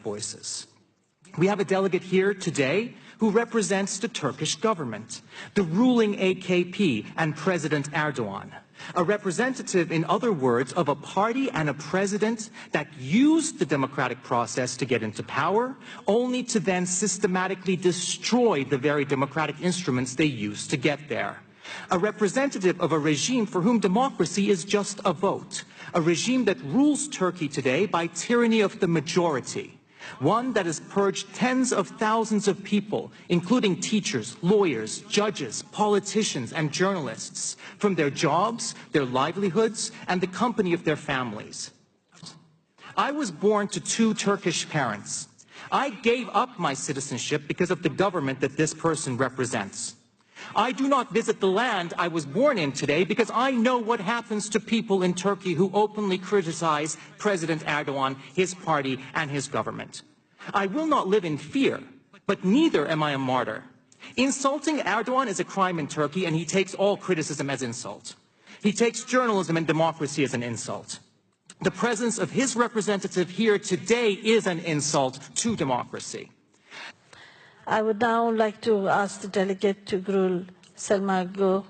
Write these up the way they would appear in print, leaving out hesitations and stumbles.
voices. We have a delegate here today who represents the Turkish government, the ruling AKP and President Erdogan. A representative, in other words, of a party and a president that used the democratic process to get into power, only to then systematically destroy the very democratic instruments they used to get there. A representative of a regime for whom democracy is just a vote. A regime that rules Turkey today by tyranny of the majority. One that has purged tens of thousands of people, including teachers, lawyers, judges, politicians, and journalists, from their jobs, their livelihoods, and the company of their families. I was born to two Turkish parents. I gave up my citizenship because of the government that this person represents. I do not visit the land I was born in today because I know what happens to people in Turkey who openly criticize President Erdogan, his party, and his government. I will not live in fear, but neither am I a martyr. Insulting Erdogan is a crime in Turkey, and he takes all criticism as insult. He takes journalism and democracy as an insult. The presence of his representative here today is an insult to democracy. I would now like to ask the delegate to Gül Selmanoglu.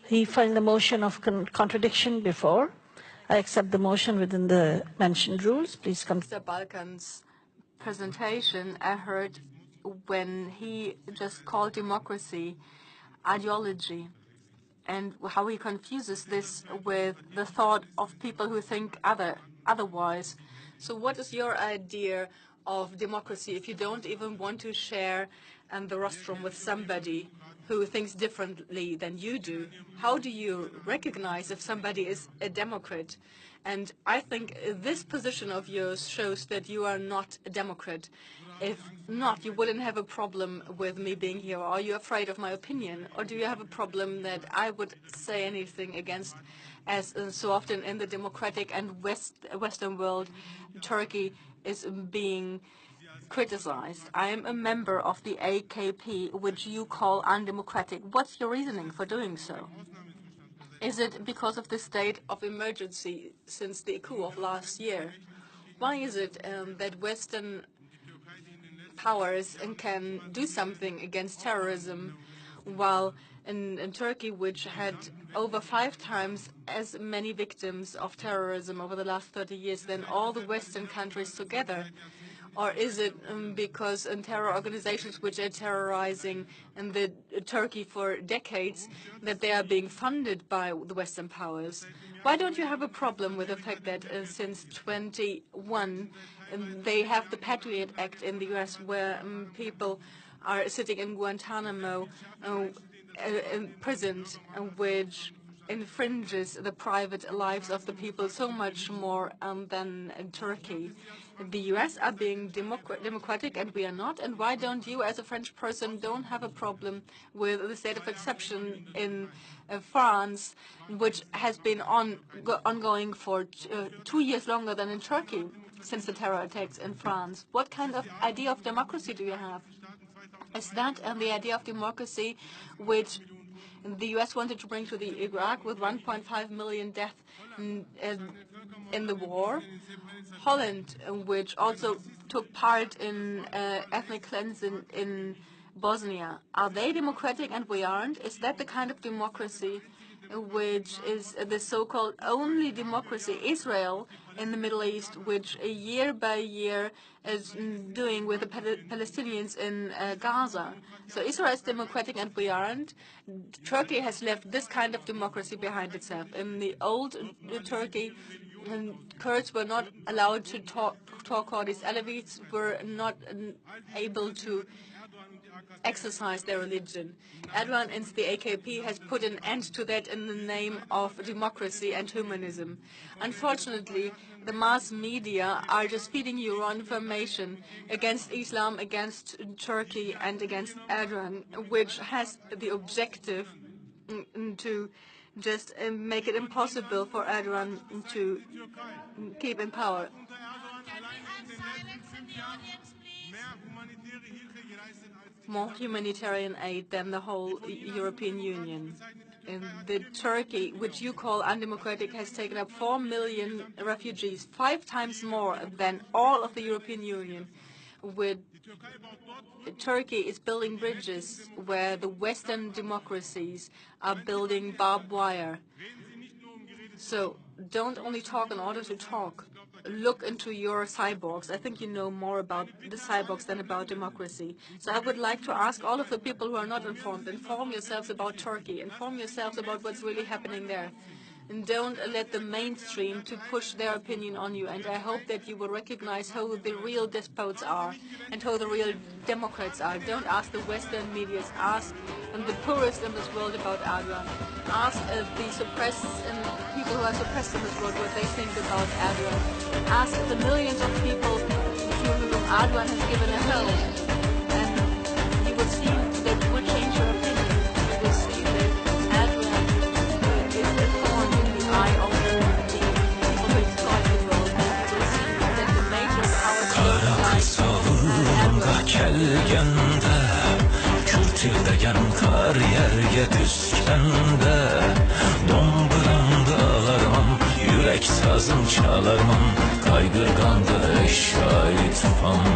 He filed a motion of contradiction before. I accept the motion within the mentioned rules. Please come. Mr. Balkan's presentation, I heard when he just called democracy ideology, and how he confuses this with the thought of people who think otherwise. So what is your idea of democracy if you don't even want to share the rostrum with somebody who thinks differently than you do? How do you recognize if somebody is a Democrat? And I think this position of yours shows that you are not a Democrat. If not, you wouldn't have a problem with me being here. Are you afraid of my opinion? Or do you have a problem that I would say anything against, as so often in the democratic and Western world, Turkey is being criticized? I am a member of the AKP, which you call undemocratic. What's your reasoning for doing so? Is it because of the state of emergency since the coup of last year? Why is it that Western powers can do something against terrorism, while in Turkey, which had over 5 times as many victims of terrorism over the last 30 years than all the Western countries together? Or is it because terror organizations which are terrorizing Turkey for decades, that they are being funded by the Western powers? Why don't you have a problem with the fact that since 21 they have the Patriot Act in the US, where people are sitting in Guantanamo imprisoned, which infringes the private lives of the people so much more than in Turkey? The US are being democratic and we are not. And why don't you, as a French person, don't have a problem with the state of exception in France, which has been ongoing for 2 years longer than in Turkey since the terror attacks in France? What kind of idea of democracy do you have? Is that the idea of democracy which the U.S. wanted to bring to the Iraq with 1.5 million deaths in the war? Holland, which also took part in ethnic cleansing in Bosnia, are they democratic and we aren't? Is that the kind of democracy which is the so-called only democracy? Israel in the Middle East, which year by year is doing with the Palestinians in Gaza. So Israel is democratic and we aren't. Turkey has left this kind of democracy behind itself. In the old Turkey, Kurds were not allowed to talk, or these Alevites were not able to exercise their religion. Erdogan and the AKP has put an end to that in the name of democracy and humanism. Unfortunately, the mass media are just feeding you wrong information against Islam, against Turkey, and against Erdogan, which has the objective to just make it impossible for Erdogan to keep in power. More humanitarian aid than the whole European Union. the Turkey, which you call undemocratic, has taken up 4 million refugees, 5 times more than all of the European Union. With Turkey is building bridges where the Western democracies are building barbed wire. So don't only talk in order to talk. Look into your cyborgs. I think you know more about the cyborgs than about democracy. So I would like to ask all of the people who are not informed, inform yourselves about Turkey. Inform yourselves about what's really happening there. And don't let the mainstream to push their opinion on you. And I hope that you will recognize who the real despots are and who the real democrats are. Don't ask the Western medias. Ask the poorest in this world about Erdogan. Ask the suppressed and people who are suppressed in this world what they think about Erdogan. Ask the millions of people to whom Erdogan has given a home. And you will see that you will change your opinion. You will see that Erdogan is a thorn in the eye of the people who exploit the world. You will see that the major powers Kürtildegen kar yerge düzkende Domburamda ağlarman, yürek sazım çalarman Kaygırgandı eşyayı tufan